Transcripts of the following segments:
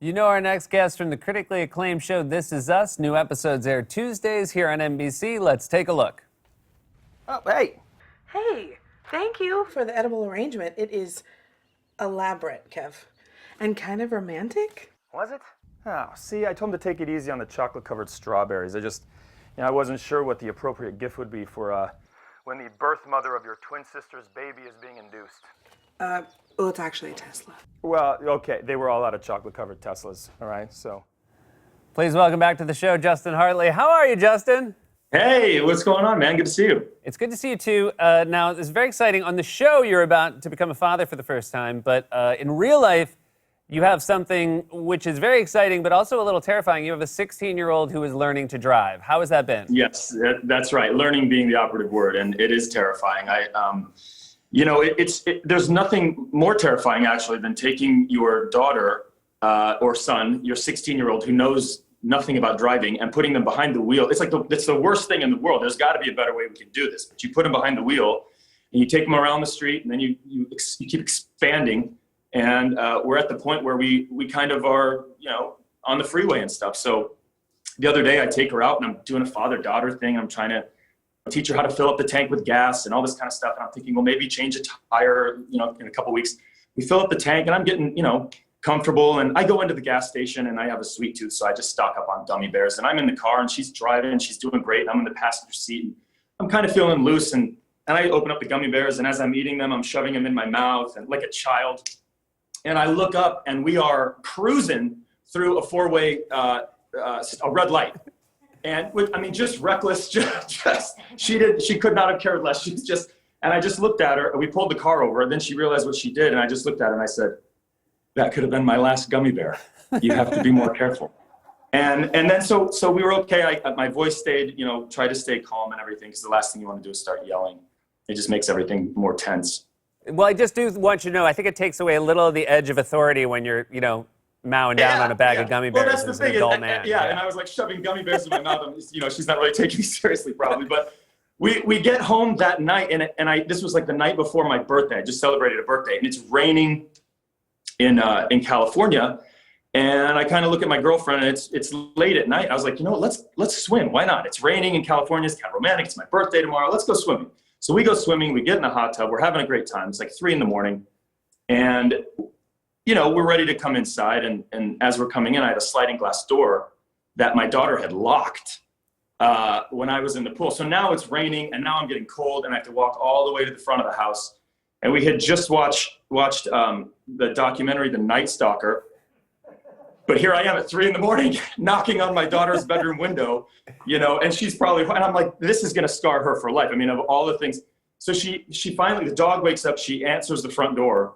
You know our next guest from the critically acclaimed show This Is Us. New episodes air Tuesdays here on NBC. Let's take a look. Oh, hey. Hey, thank you for the edible arrangement. It is elaborate, Kev. And kind of romantic. Was it? Oh, see, I told him to take it easy on the chocolate-covered strawberries. I wasn't sure what the appropriate gift would be for, when the birth mother of your twin sister's baby is being induced. Well, it's actually a Tesla. Well, okay, they were all out of chocolate-covered Teslas, all right, so. Please welcome back to the show, Justin Hartley. How are you, Justin? Hey, what's going on, man? Good to see you. It's good to see you, too. Now, it's very exciting. On the show, you're about to become a father for the first time, but in real life, you have something which is very exciting, but also a little terrifying. You have a 16-year-old who is learning to drive. How has that been? Yes, that's right. Learning being the operative word, and it is terrifying. There's nothing more terrifying, actually, than taking your daughter or son, your 16-year-old who knows nothing about driving, and putting them behind the wheel. It's the worst thing in the world. There's got to be a better way we can do this. But you put them behind the wheel, and you take them around the street, and then you keep expanding. And we're at the point where we kind of are, on the freeway and stuff. So the other day I take her out and I'm doing a father-daughter thing. I'm trying to teach her how to fill up the tank with gas and all this kind of stuff. And I'm thinking, well, maybe change a tire, in a couple weeks. We fill up the tank and I'm getting, comfortable. And I go into the gas station and I have a sweet tooth. So I just stock up on gummy bears. And I'm in the car and she's driving and she's doing great. And I'm in the passenger seat. And I'm kind of feeling loose. And I open up the gummy bears. And as I'm eating them, I'm shoving them in my mouth and like a child. And I look up, and we are cruising through a four-way, a red light, and just reckless. She could not have cared less. And I just looked at her, and we pulled the car over, and then she realized what she did, and I just looked at her and I said, "That could have been my last gummy bear. You have to be more careful." And then so we were okay. My voice stayed, tried to stay calm and everything, because the last thing you want to do is start yelling. It just makes everything more tense. Well, I just do want you to know, I think it takes away a little of the edge of authority when you're, mowing down on a bag of gummy bears. Well, that's the as thing. an adult man. And I was like shoving gummy bears in my mouth. She's not really taking me seriously, probably. But we get home that night, and this was like the night before my birthday. I just celebrated a birthday, and it's raining in California. And I kind of look at my girlfriend, and it's late at night. I was like, let's swim. Why not? It's raining in California. It's kind of romantic. It's my birthday tomorrow. Let's go swimming. So we go swimming, we get in a hot tub, we're having a great time. It's like 3 a.m. And, we're ready to come inside. And as we're coming in, I had a sliding glass door that my daughter had locked when I was in the pool. So now it's raining and now I'm getting cold and I have to walk all the way to the front of the house. And we had just watched the documentary, The Night Stalker. But here I am at 3 a.m. knocking on my daughter's bedroom window, and she's probably, and I'm like, this is going to scar her for life. Of all the things. So she finally, the dog wakes up, she answers the front door.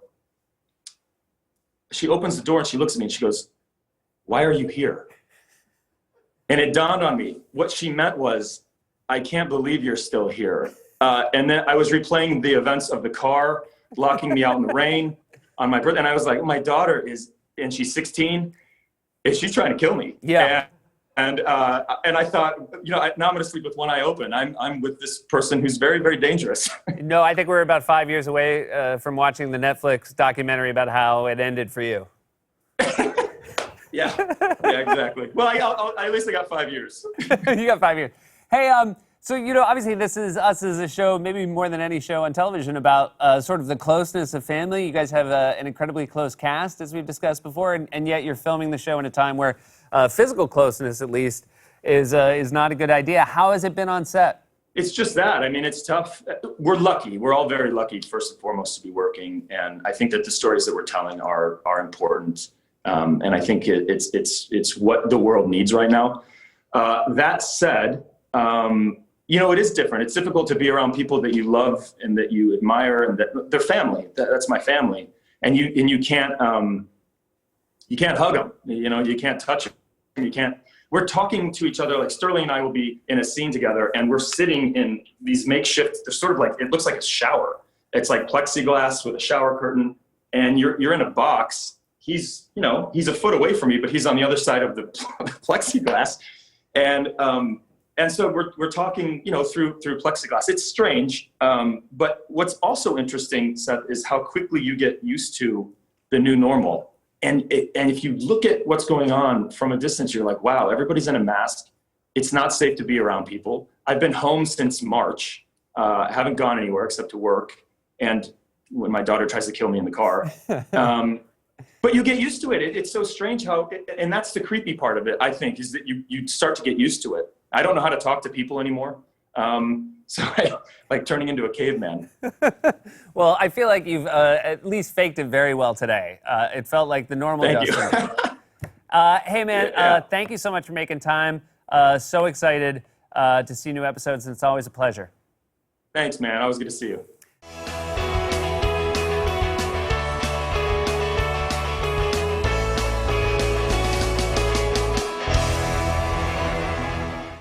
She opens the door and she looks at me and she goes, "Why are you here?" And it dawned on me, what she meant was, "I can't believe you're still here." And then I was replaying the events of the car, locking me out in the rain on my birthday. And I was like, my daughter and she's 16, she's trying to kill me. Yeah. And I thought, now I'm going to sleep with one eye open. I'm with this person who's very, very dangerous. No, I think we're about 5 years away from watching the Netflix documentary about how it ended for you. Yeah, exactly. Well, I at least I got 5 years. You got 5 years. Hey, so, obviously This Is Us is a show, maybe more than any show on television, about sort of the closeness of family. You guys have an incredibly close cast, as we've discussed before, and yet you're filming the show in a time where physical closeness, at least, is not a good idea. How has it been on set? It's just that. It's tough. We're lucky. We're all very lucky, first and foremost, to be working. And I think that the stories that we're telling are important. And I think it's what the world needs right now. That said, it is different. It's difficult to be around people that you love and that you admire and that they're family. That's my family. And you can't hug them. You can't touch them. You can't. We're talking to each other, like Sterling and I will be in a scene together and we're sitting in these makeshift, they're sort of like, it looks like a shower. It's like plexiglass with a shower curtain and you're in a box. He's a foot away from me, but he's on the other side of the plexiglass. And so we're talking, through plexiglass. It's strange, but what's also interesting, Seth, is how quickly you get used to the new normal. and if you look at what's going on from a distance, you're like, wow, everybody's in a mask. It's not safe to be around people. I've been home since March. Haven't gone anywhere except to work. And when my daughter tries to kill me in the car. But you get used to it. It's so strange how, and that's the creepy part of it, I think, is that you start to get used to it. I don't know how to talk to people anymore. So I like turning into a caveman. Well, I feel like you've at least faked it very well today. It felt like the normal Thank Dustin. you. Hey, man, Yeah. thank you so much for making time. So excited to see new episodes, and it's always a pleasure. Thanks, man. Always good to see you.